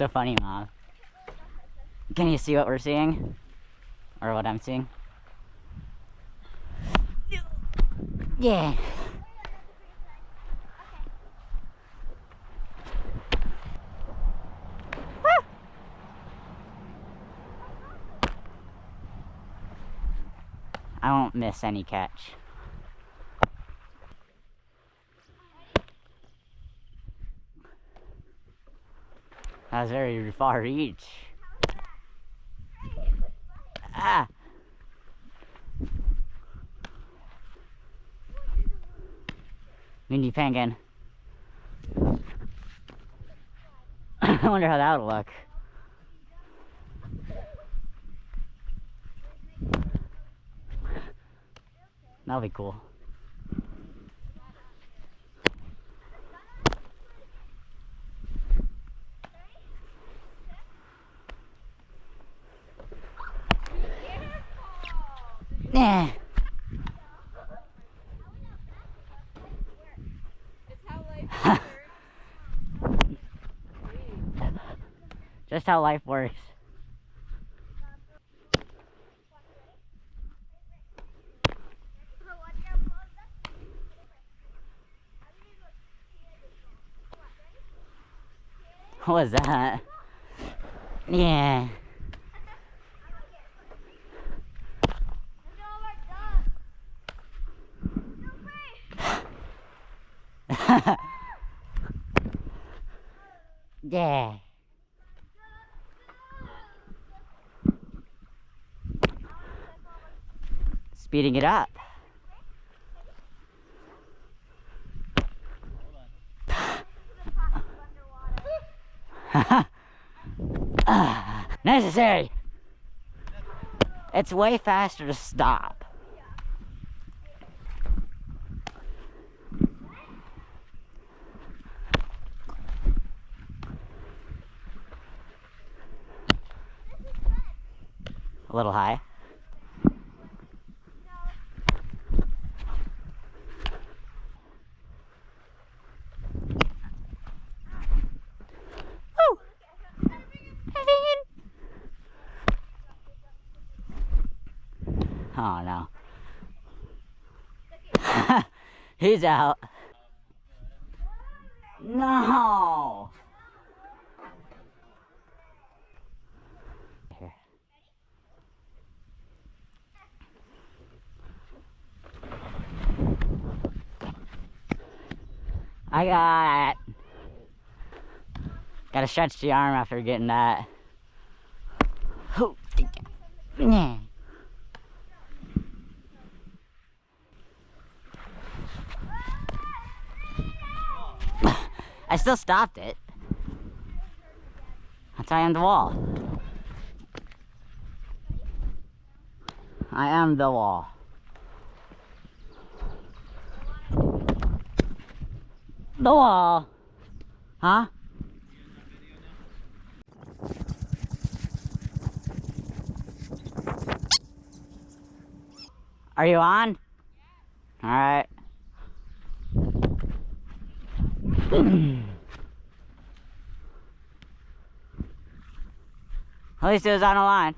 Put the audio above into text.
so funny, Mom. Can you see what we're seeing? Or what I'm seeing? Yeah. I won't miss any catch. That was very far reach. Ah! Windy penguin. I wonder how that would look. That'll be cool. Yeah. Just how life works. What was that? Yeah. Yeah. Speeding it up. Necessary. It's way faster to stop. A little high. Woo! Oh no. He's out. No! Here. I got it. Gotta stretch the arm after getting that. Oh, yeah. I still stopped it. That's why I am the wall. I am the wall. The wall. Huh? Are you on? Yeah. Alright. At least it was on a line.